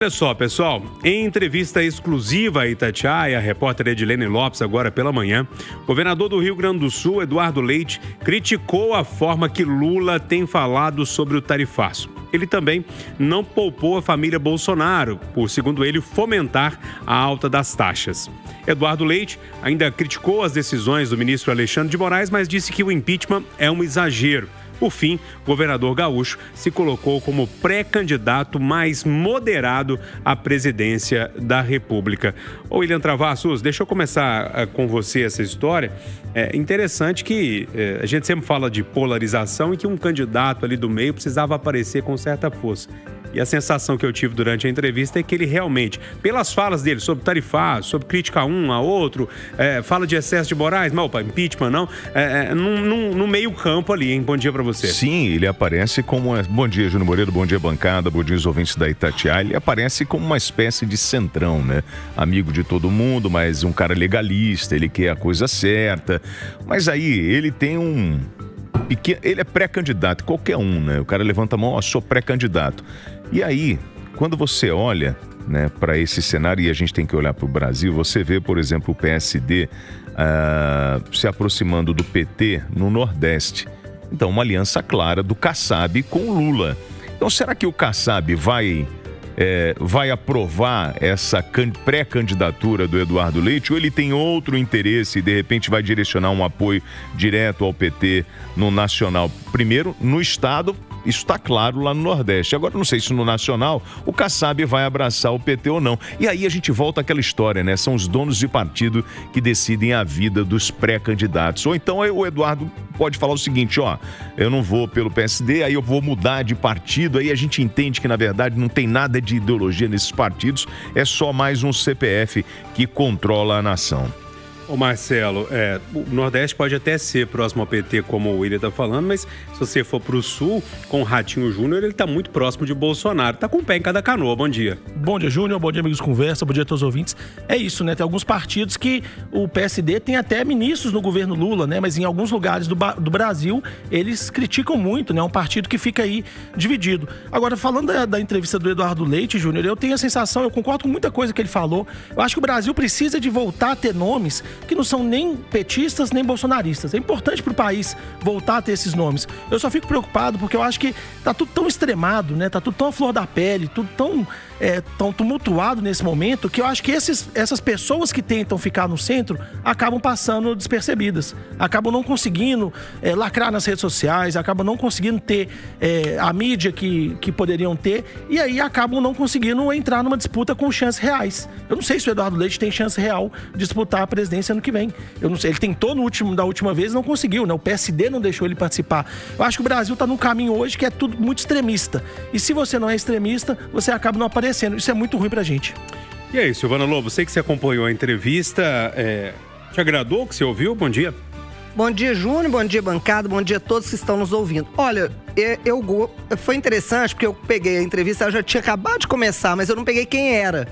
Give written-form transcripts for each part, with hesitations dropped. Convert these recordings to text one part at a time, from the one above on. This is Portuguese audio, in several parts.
Olha só, pessoal, em entrevista exclusiva a Itatiaia, a repórter Edilene Lopes, agora pela manhã, o governador do Rio Grande do Sul, Eduardo Leite, criticou a forma que Lula tem falado sobre o tarifaço. Ele também não poupou a família Bolsonaro, por, segundo ele, fomentar a alta das taxas. Eduardo Leite ainda criticou as decisões do ministro Alexandre de Moraes, mas disse que o impeachment é um exagero. Por fim, o governador gaúcho se colocou como pré-candidato mais moderado à presidência da República. Ô William Travassos, deixa eu começar com você essa história. É interessante que a gente sempre fala de polarização e que um candidato ali do meio precisava aparecer com certa força. E a sensação que eu tive durante a entrevista é que ele realmente, pelas falas dele sobre tarifaço, sobre crítica a um, a outro, fala de excesso de Moraes, mas opa, impeachment não, no meio campo ali, hein? Bom dia pra você. Sim, ele aparece como... Bom dia, Júnior Moreira, bom dia, bancada, bom dia, os ouvintes da Itatiaia. Ele aparece como uma espécie de centrão, né? Amigo de todo mundo, mas um cara legalista, ele quer a coisa certa. Mas aí, ele tem ele é pré-candidato, qualquer um, né? O cara levanta a mão, ó, sou pré-candidato. E aí, quando você olha, né, para esse cenário, e a gente tem que olhar para o Brasil, você vê, por exemplo, o PSD se aproximando do PT no Nordeste. Então, uma aliança clara do Kassab com o Lula. Então, será que o Kassab vai aprovar essa pré-candidatura do Eduardo Leite, ou ele tem outro interesse e de repente vai direcionar um apoio direto ao PT no nacional? Primeiro, no estado, isso está claro lá no Nordeste. Agora, não sei se no nacional o Kassab vai abraçar o PT ou não. E aí a gente volta àquela história, né? São os donos de partido que decidem a vida dos pré-candidatos. Ou então o Eduardo pode falar o seguinte, ó, eu não vou pelo PSD, aí eu vou mudar de partido. Aí a gente entende que, na verdade, não tem nada de ideologia nesses partidos, é só mais um CPF que controla a nação. Ô Marcelo, o Nordeste pode até ser próximo ao PT, como o William está falando, mas se você for para o Sul, com o Ratinho Júnior, ele está muito próximo de Bolsonaro. Está com o pé em cada canoa. Bom dia. Bom dia, Júnior. Bom dia, amigos de conversa. Bom dia a todos os ouvintes. É isso, né? Tem alguns partidos que o PSD tem até ministros no governo Lula, né? Mas em alguns lugares do Brasil, eles criticam muito, né? É um partido que fica aí dividido. Agora, falando da entrevista do Eduardo Leite, Júnior, eu tenho a sensação, eu concordo com muita coisa que ele falou. Eu acho que o Brasil precisa de voltar a ter nomes que não são nem petistas, nem bolsonaristas. É importante para o país voltar a ter esses nomes. Eu só fico preocupado porque eu acho que tá tudo tão extremado, né? Tá tudo tão à flor da pele, tudo tão tumultuado nesse momento, que eu acho que essas pessoas que tentam ficar no centro acabam passando despercebidas. Acabam não conseguindo lacrar nas redes sociais, acabam não conseguindo ter a mídia que poderiam ter, e aí acabam não conseguindo entrar numa disputa com chances reais. Eu não sei se o Eduardo Leite tem chance real de disputar a presidência ano que vem. Eu não sei, ele tentou da última vez e não conseguiu, né? O PSD não deixou ele participar. Eu acho que o Brasil está num caminho hoje que é tudo muito extremista. E se você não é extremista, você acaba não aparecendo. Isso é muito ruim pra gente. E aí, Silvana Lobo, sei que você acompanhou a entrevista. Te agradou o que você ouviu? Bom dia. Bom dia, Júnior. Bom dia, bancada. Bom dia a todos que estão nos ouvindo. Olha, foi interessante porque eu peguei a entrevista, ela já tinha acabado de começar, mas eu não peguei quem era.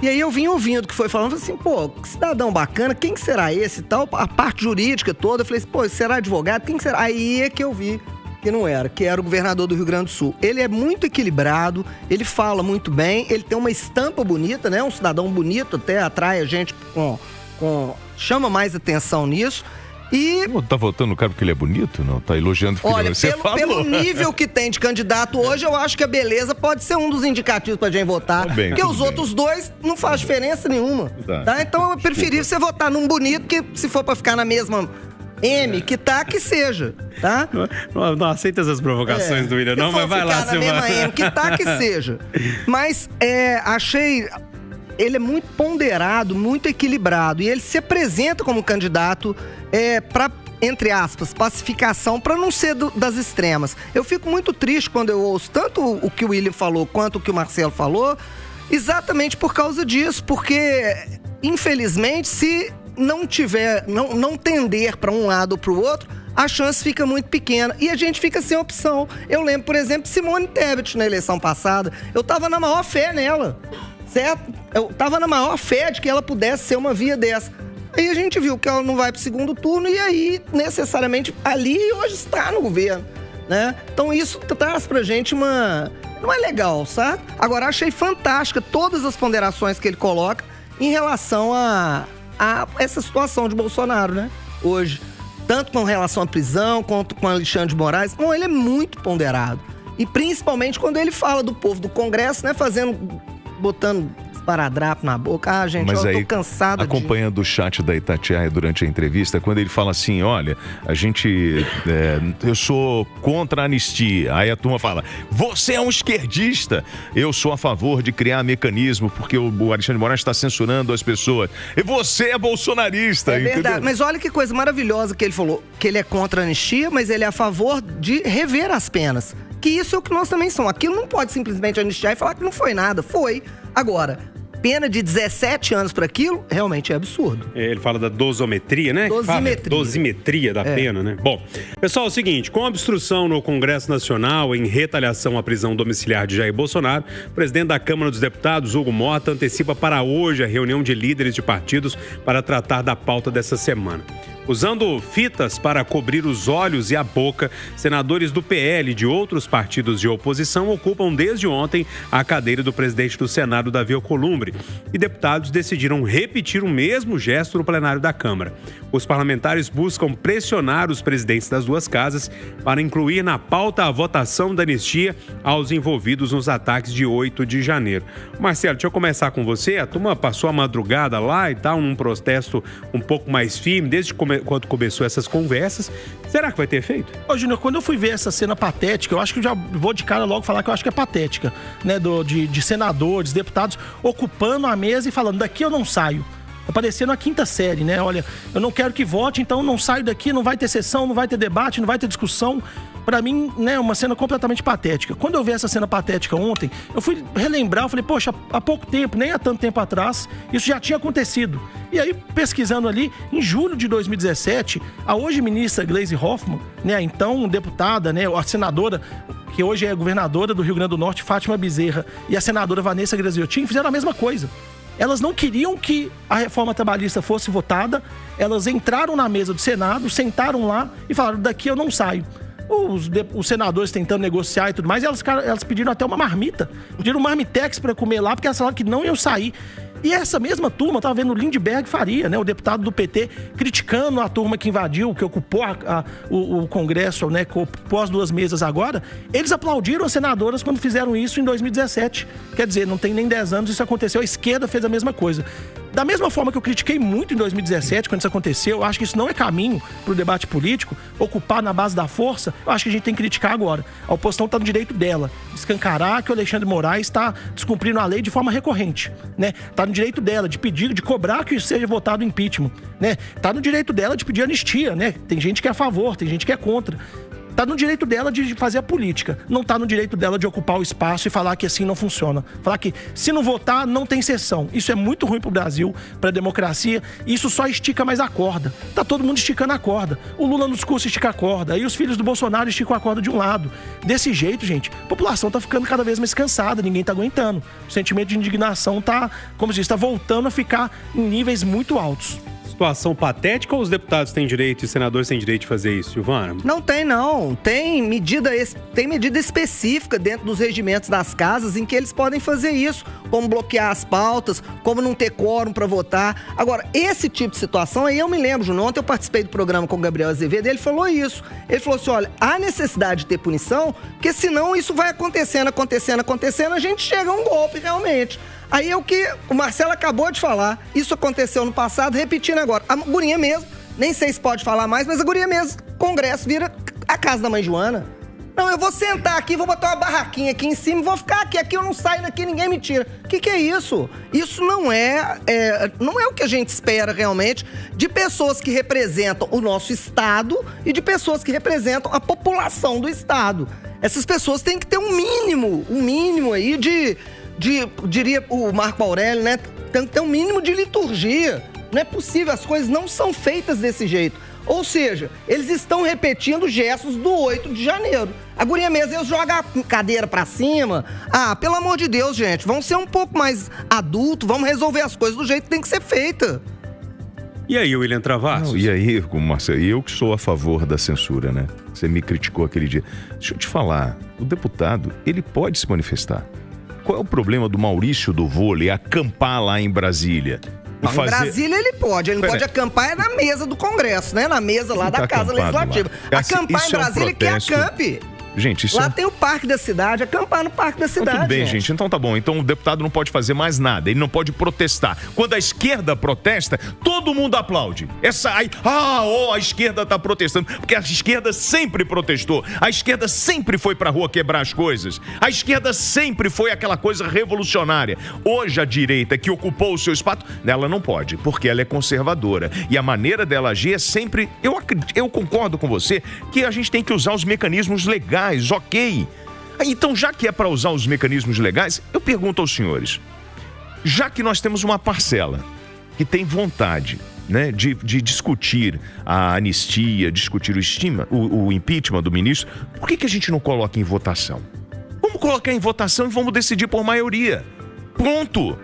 E aí eu vim ouvindo o que foi falando, assim, pô, que cidadão bacana, quem que será esse e tal? A parte jurídica toda, eu falei assim, pô, será advogado? Quem que será? Aí é que eu vi que não era, que era o governador do Rio Grande do Sul. Ele é muito equilibrado, ele fala muito bem, ele tem uma estampa bonita, né? Um cidadão bonito, até atrai a gente chama mais atenção nisso. E... Não tá votando no cara porque ele é bonito? Não? Tá elogiando porque você falou. Pelo nível que tem de candidato hoje, eu acho que a beleza pode ser um dos indicativos pra gente votar. Porque os outros dois não faz diferença nenhuma. Tá? Então eu preferi você votar num bonito que, se for pra ficar na mesma M, que seja, tá? Não aceita essas provocações do William, não, mas vai lá, Silvana. Na mesma M, que seja. Mas achei... Ele é muito ponderado, muito equilibrado. E ele se apresenta como candidato para, entre aspas, pacificação, para não ser das extremas. Eu fico muito triste quando eu ouço tanto o que o William falou quanto o que o Marcelo falou, exatamente por causa disso. Porque, infelizmente, se não tender para um lado ou para o outro, a chance fica muito pequena e a gente fica sem opção. Eu lembro, por exemplo, de Simone Tebet na eleição passada. Eu estava na maior fé nela. Certo? Eu tava na maior fé de que ela pudesse ser uma via dessa. Aí a gente viu que ela não vai pro segundo turno e aí, necessariamente, ali hoje está no governo. né? Então isso traz pra gente uma... Não é legal, sabe? Agora, achei fantástica todas as ponderações que ele coloca em relação a essa situação de Bolsonaro, né? Hoje. Tanto com relação à prisão, quanto com Alexandre de Moraes. Bom, ele é muito ponderado. E principalmente quando ele fala do povo do Congresso, né? Botando esparadrapo na boca. Ah, gente, mas eu aí, tô cansada acompanhando o chat da Itatiaia durante a entrevista, quando ele fala assim, olha, eu sou contra a anistia. Aí a turma fala, você é um esquerdista. Eu sou a favor de criar mecanismo, porque o Alexandre de Moraes está censurando as pessoas. E você é bolsonarista, É entendeu? verdade, mas olha que coisa maravilhosa que ele falou, que ele é contra a anistia, mas ele é a favor de rever as penas. Que isso é o que nós também somos. Aquilo não pode simplesmente anistiar e falar que não foi nada. Foi. Agora, pena de 17 anos para aquilo, realmente é absurdo. Ele fala da dosimetria, né? Dosimetria da pena, né? Bom, pessoal, é o seguinte, com a obstrução no Congresso Nacional em retaliação à prisão domiciliar de Jair Bolsonaro, o presidente da Câmara dos Deputados, Hugo Mota, antecipa para hoje a reunião de líderes de partidos para tratar da pauta dessa semana. Usando fitas para cobrir os olhos e a boca, senadores do PL e de outros partidos de oposição ocupam desde ontem a cadeira do presidente do Senado, Davi Alcolumbre, e deputados decidiram repetir o mesmo gesto no plenário da Câmara. Os parlamentares buscam pressionar os presidentes das duas casas para incluir na pauta a votação da anistia aos envolvidos nos ataques de 8 de janeiro. Marcelo, deixa eu começar com você. A turma passou a madrugada lá e tal, num protesto um pouco mais firme, desde quando começou essas conversas. Será que vai ter efeito? Ô, Júnior, quando eu fui ver essa cena patética, eu acho que eu já vou de cara logo falar que eu acho que é patética, né? De senadores, deputados ocupando a mesa e falando, daqui eu não saio. Aparecendo a quinta série, né? Olha, eu não quero que vote, então não saio daqui, não vai ter sessão, não vai ter debate, não vai ter discussão. Pra mim, né, uma cena completamente patética. Quando eu vi essa cena patética ontem, eu fui relembrar, eu falei, poxa, há pouco tempo, nem há tanto tempo atrás, isso já tinha acontecido. E aí, pesquisando ali, em julho de 2017, a hoje ministra Gleisi Hoffmann, né, então deputada, né, a senadora, que hoje é governadora do Rio Grande do Norte, Fátima Bezerra, e a senadora Vanessa Graziotin fizeram a mesma coisa. Elas não queriam que a reforma trabalhista fosse votada, elas entraram na mesa do Senado, sentaram lá e falaram, daqui eu não saio. Os senadores tentando negociar e tudo mais, elas pediram até uma marmita, pediram um marmitex para comer lá, porque elas falaram que não iam sair. E essa mesma turma, tava vendo o Lindbergh Faria, né, o deputado do PT, criticando a turma que invadiu, que ocupou o Congresso, né, que ocupou as duas mesas agora. Eles aplaudiram as senadoras quando fizeram isso em 2017. Quer dizer, não tem nem 10 anos isso aconteceu, a esquerda fez a mesma coisa. Da mesma forma que eu critiquei muito em 2017, quando isso aconteceu, eu acho que isso não é caminho para o debate político, ocupar na base da força, eu acho que a gente tem que criticar agora. A oposição está no direito dela, escancarar que o Alexandre de Moraes está descumprindo a lei de forma recorrente, né? Está no direito dela de pedir, de cobrar que seja votado impeachment, né? Está no direito dela de pedir anistia, né? Tem gente que é a favor, tem gente que é contra. Tá no direito dela de fazer a política. Não tá no direito dela de ocupar o espaço e falar que assim não funciona. Falar que se não votar, não tem sessão. Isso é muito ruim pro Brasil, pra democracia. Isso só estica mais a corda. Tá todo mundo esticando a corda. O Lula no discurso estica a corda. Aí os filhos do Bolsonaro esticam a corda de um lado. Desse jeito, gente, a população tá ficando cada vez mais cansada. Ninguém tá aguentando. O sentimento de indignação tá, como se diz, tá voltando a ficar em níveis muito altos. Situação patética ou os deputados têm direito e os senadores têm direito de fazer isso, Silvana? Não tem, não. Tem medida específica dentro dos regimentos das casas em que eles podem fazer isso, como bloquear as pautas, como não ter quórum para votar. Agora, esse tipo de situação aí eu me lembro, Juno, ontem eu participei do programa com o Gabriel Azevedo, ele falou isso. Ele falou assim, olha, há necessidade de ter punição, porque senão isso vai acontecendo, a gente chega a um golpe realmente. Aí é o que o Marcelo acabou de falar. Isso aconteceu no passado, repetindo agora. A gurinha mesmo, nem sei se pode falar mais, mas a gurinha mesmo, Congresso vira a casa da mãe Joana. Não, eu vou sentar aqui, vou botar uma barraquinha aqui em cima e vou ficar aqui eu não saio daqui, ninguém me tira. O que é isso? Isso não é o que a gente espera realmente de pessoas que representam o nosso Estado e de pessoas que representam a população do Estado. Essas pessoas têm que ter um mínimo aí diria o Marco Aurélio, né? Tem que ter um mínimo de liturgia. Não é possível, as coisas não são feitas desse jeito. Ou seja, eles estão repetindo gestos do 8 de janeiro. A gurinha mesmo, eles jogam a cadeira pra cima. Ah, pelo amor de Deus, gente, vamos ser um pouco mais adultos, vamos resolver as coisas do jeito que tem que ser feita. E aí, William Travassos? Não, e aí, Marcelo, eu que sou a favor da censura, né? Você me criticou aquele dia. Deixa eu te falar, o deputado, ele pode se manifestar. Qual é o problema do Maurício do Vôlei acampar lá em Brasília? Em Brasília ele não pode acampar na mesa do Congresso, né? Na mesa lá da Casa Legislativa. Acampar em Brasília que acampe. Gente, isso lá tem o Parque da Cidade, acampar no Parque da Cidade. Tudo bem, gente. Então tá bom. Então o deputado não pode fazer mais nada. Ele não pode protestar. Quando a esquerda protesta, todo mundo aplaude. A esquerda tá protestando. Porque a esquerda sempre protestou. A esquerda sempre foi pra rua quebrar as coisas. A esquerda sempre foi aquela coisa revolucionária. Hoje a direita que ocupou o seu espaço, ela não pode, porque ela é conservadora. E a maneira dela agir é sempre... Eu concordo com você que a gente tem que usar os mecanismos legais. Ok. Então, já que é para usar os mecanismos legais, eu pergunto aos senhores, já que nós temos uma parcela que tem vontade, né, de discutir a anistia, discutir o impeachment do ministro, por que a gente não coloca em votação? Vamos colocar em votação e vamos decidir por maioria. Pronto.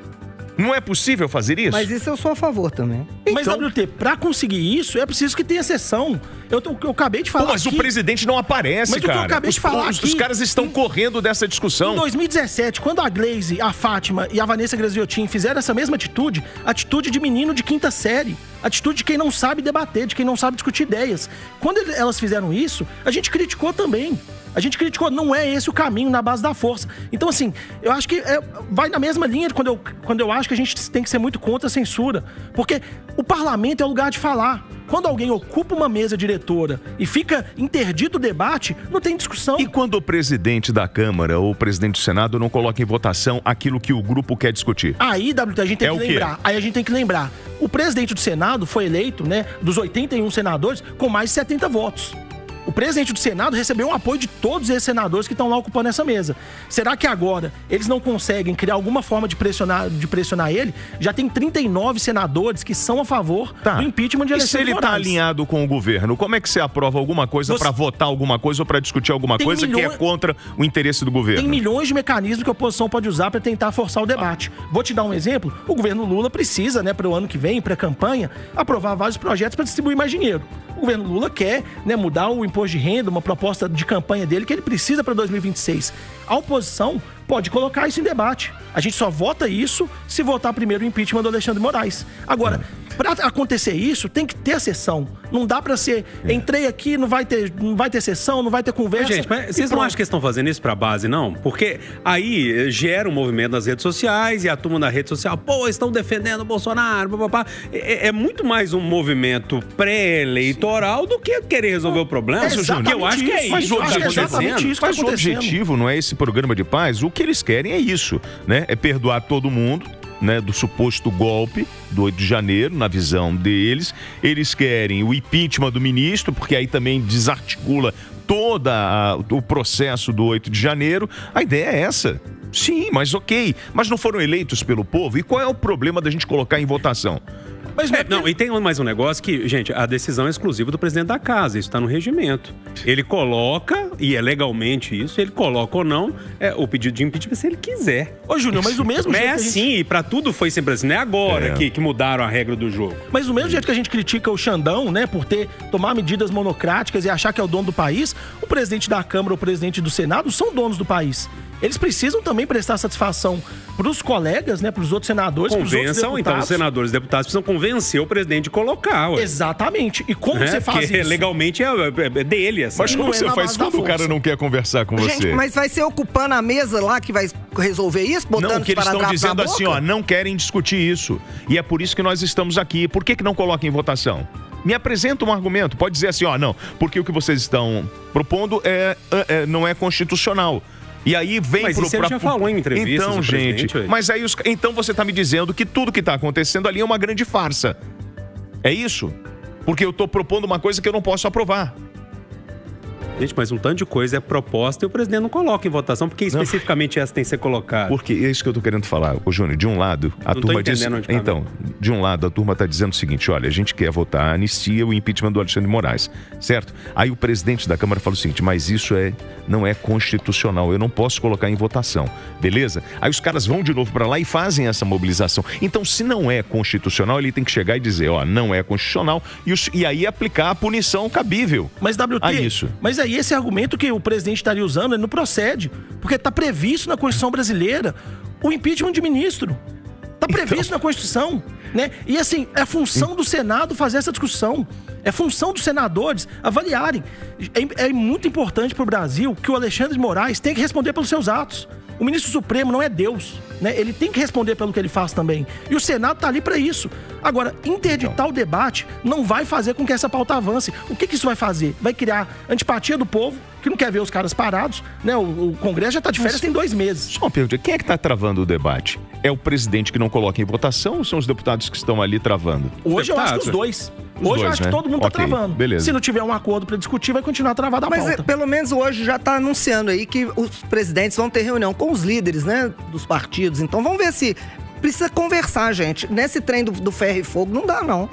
Não é possível fazer isso? Mas isso eu sou a favor também. Mas, WT, pra conseguir isso, é preciso que tenha sessão. Eu acabei de falar mas aqui... o presidente não aparece, mas cara. Mas o que eu acabei de falar aqui... Os caras estão correndo dessa discussão. Em 2017, quando a Glaze, a Fátima e a Vanessa Graziotin fizeram essa mesma atitude de menino de quinta série, atitude de quem não sabe debater, de quem não sabe discutir ideias. Quando elas fizeram isso, a gente criticou também. A gente criticou, não é esse o caminho na base da força. Então, assim, eu acho que vai na mesma linha quando eu acho que a gente tem que ser muito contra a censura. Porque o parlamento é o lugar de falar. Quando alguém ocupa uma mesa diretora e fica interdito o debate, não tem discussão. E quando o presidente da Câmara ou o presidente do Senado não coloca em votação aquilo que o grupo quer discutir? Aí, WT, a gente tem que lembrar. Aí a gente tem que lembrar. O presidente do Senado foi eleito, né, dos 81 senadores, com mais de 70 votos. O presidente do Senado recebeu o apoio de todos esses senadores que estão lá ocupando essa mesa. Será que agora eles não conseguem criar alguma forma de pressionar ele? Já tem 39 senadores que são a favor do impeachment de Alexandre de Moraes. E se ele está alinhado com o governo, como é que você aprova alguma coisa para votar alguma coisa ou para discutir alguma coisa que é contra o interesse do governo? Tem milhões de mecanismos que a oposição pode usar para tentar forçar o debate. Vou te dar um exemplo. O governo Lula precisa, né, para o ano que vem, para a campanha, aprovar vários projetos para distribuir mais dinheiro. O governo Lula quer, né, mudar o imposto de renda, uma proposta de campanha dele que ele precisa para 2026. A oposição pode colocar isso em debate. A gente só vota isso se votar primeiro o impeachment do Alexandre de Moraes. Agora, para acontecer isso, tem que ter sessão. Não dá para ser, entrei aqui, não vai ter sessão, não vai ter conversa. Mas, gente, mas vocês não acham que estão fazendo isso para a base, não? Porque aí gera um movimento nas redes sociais e a turma da rede social, estão defendendo o Bolsonaro, papapá. É muito mais um movimento pré-eleitoral do que querer resolver o problema. Porque eu acho que é isso. Mas o objetivo não é esse programa de paz. O que eles querem é isso, né? É perdoar todo mundo, né, do suposto golpe do 8 de janeiro, na visão deles. Eles querem o impeachment do ministro, porque aí também desarticula todo o processo do 8 de janeiro. A ideia é essa. Sim, mas ok. Mas não foram eleitos pelo povo? E qual é o problema da gente colocar em votação? Mas não, e tem mais um negócio que, gente, a decisão é exclusiva do presidente da casa, isso está no regimento. Ele coloca, e é legalmente isso, ele coloca ou não o pedido de impeachment se ele quiser. Ô, Júnior, mas o mesmo jeito. É assim, e pra tudo foi sempre assim, não é agora que mudaram a regra do jogo. Mas do mesmo jeito que a gente critica o Xandão, né, por tomar medidas monocráticas e achar que é o dono do país, o presidente da Câmara ou o presidente do Senado são donos do país. Eles precisam também prestar satisfação para os colegas, né, para os outros senadores, para os outros deputados. Então, os senadores e deputados precisam convencer o presidente de colocar. Ué. Exatamente. E como você faz isso? Legalmente é dele. Assim. Mas como você faz quando o cara não quer conversar com você? Gente, mas vai ser ocupando a mesa lá que vai resolver isso? Botando não, que eles estão dizendo assim, não querem discutir isso. E é por isso que nós estamos aqui. Por que não coloca em votação? Me apresenta um argumento. Pode dizer assim, não, porque o que vocês estão propondo não é constitucional. E aí vem mas isso ele já falou em entrevistas. Então, gente, mas aí então você está me dizendo que tudo que está acontecendo ali é uma grande farsa. É isso? Porque eu estou propondo uma coisa que eu não posso aprovar. Gente, mas um tanto de coisa é proposta e o presidente não coloca em votação, porque especificamente essa tem que ser colocada. Porque é isso que eu tô querendo falar. Ô, Júnior, de um lado, a turma diz... Então, de um lado, a turma tá dizendo o seguinte, olha, a gente quer votar a anistia, o impeachment do Alexandre de Moraes, certo? Aí o presidente da Câmara fala o seguinte, mas isso não é constitucional, eu não posso colocar em votação, beleza? Aí os caras vão de novo para lá e fazem essa mobilização. Então, se não é constitucional, ele tem que chegar e dizer, ó, não é constitucional, e aí aplicar a punição cabível. Mas, WT, mas aí esse argumento que o presidente estaria usando, ele não procede, porque está previsto na Constituição brasileira o impeachment de ministro. Está previsto na Constituição, né? E assim, é função do Senado fazer essa discussão. É função dos senadores avaliarem. É muito importante para o Brasil que o Alexandre de Moraes tenha que responder pelos seus atos. O ministro Supremo não é Deus, né? Ele tem que responder pelo que ele faz também. E o Senado está ali para isso. Agora, interditar o debate não vai fazer com que essa pauta avance. O que isso vai fazer? Vai criar antipatia do povo, que não quer ver os caras parados, né? O Congresso já está de férias tem 2 meses. Só uma pergunta, quem é que está travando o debate? É o presidente que não coloca em votação ou são os deputados que estão ali travando? Hoje eu acho que os dois. Hoje eu acho que todo mundo está travando. Beleza. Se não tiver um acordo para discutir, vai continuar travada a pauta. Mas pelo menos hoje já está anunciando aí que os presidentes vão ter reunião com os líderes, né, dos partidos. Então vamos ver se precisa conversar, gente. Nesse trem do ferro e fogo não dá, não.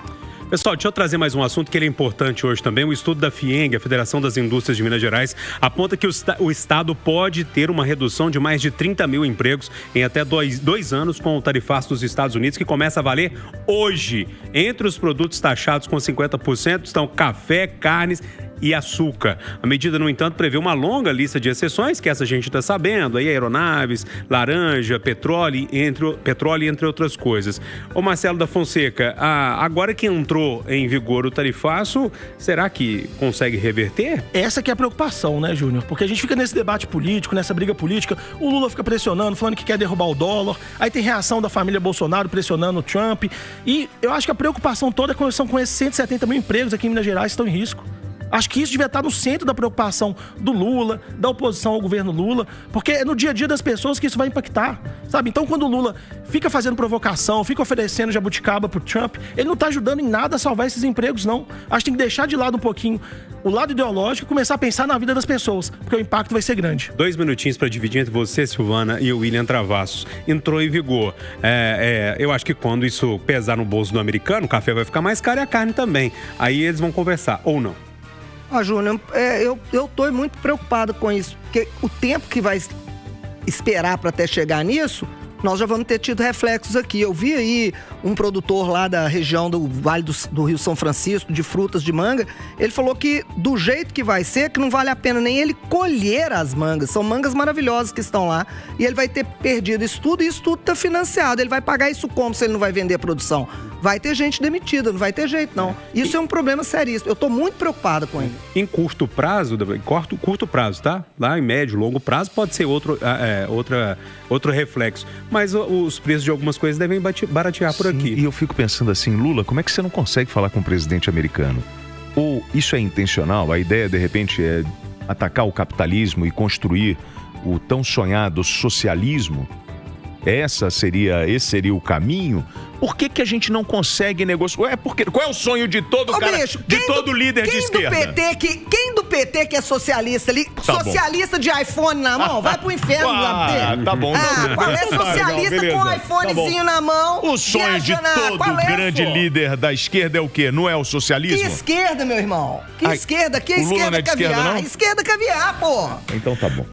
Pessoal, deixa eu trazer mais um assunto que ele é importante hoje também. O estudo da FIENG, a Federação das Indústrias de Minas Gerais, aponta que o Estado pode ter uma redução de mais de 30 mil empregos em até 2 anos com o tarifaço dos Estados Unidos, que começa a valer hoje. Entre os produtos taxados com 50% estão café, carnes e açúcar. A medida, no entanto, prevê uma longa lista de exceções, que essa gente está sabendo, aí aeronaves, laranja, petróleo, entre outras coisas. Ô Marcelo da Fonseca, agora que entrou em vigor o tarifaço, será que consegue reverter? Essa que é a preocupação, né, Júnior? Porque a gente fica nesse debate político, nessa briga política, o Lula fica pressionando, falando que quer derrubar o dólar, aí tem reação da família Bolsonaro pressionando o Trump, e eu acho que a preocupação toda são com esses 170 mil empregos aqui em Minas Gerais que estão em risco. Acho que isso devia estar no centro da preocupação do Lula, da oposição ao governo Lula, porque é no dia a dia das pessoas que isso vai impactar, sabe? Então, quando o Lula fica fazendo provocação, fica oferecendo jabuticaba pro Trump, ele não está ajudando em nada a salvar esses empregos, não. Acho que tem que deixar de lado um pouquinho o lado ideológico e começar a pensar na vida das pessoas, porque o impacto vai ser grande. 2 minutinhos para dividir entre você, Silvana, e o William Travassos. Entrou em vigor. Eu acho que quando isso pesar no bolso do americano, o café vai ficar mais caro e a carne também. Aí eles vão conversar, ou não? Júnior, eu tô muito preocupado com isso, porque o tempo que vai esperar para até chegar nisso, nós já vamos ter tido reflexos aqui. Eu vi aí um produtor lá da região do Vale do Rio São Francisco, de frutas de manga, ele falou que do jeito que vai ser, que não vale a pena nem ele colher as mangas. São mangas maravilhosas que estão lá, e ele vai ter perdido isso tudo, e isso tudo tá financiado. Ele vai pagar isso como se ele não vai vender a produção? Vai ter gente demitida, não vai ter jeito, não. Isso é um problema seríssimo. Eu tô muito preocupado com ele. Em curto prazo, curto prazo, tá? Lá em médio, longo prazo, pode ser outro reflexo. Mas os preços de algumas coisas devem baratear por aqui. E eu fico pensando assim, Lula, como é que você não consegue falar com o presidente americano? Ou isso é intencional? A ideia, de repente, é atacar o capitalismo e construir o tão sonhado socialismo? Esse seria o caminho? Por que a gente não consegue negociar? Qual é o sonho de todo todo líder de esquerda? Quem do PT que é socialista ali? Tá socialista bom. De iPhone na mão? Vai pro inferno lá. Tá bom. Qual é socialista com um iPhonezinho na mão? O sonho de todo grande líder da esquerda é o quê? Não é o socialismo? Que esquerda, meu irmão? Que esquerda? Que esquerda caviar? Esquerda caviar, pô. Então tá bom.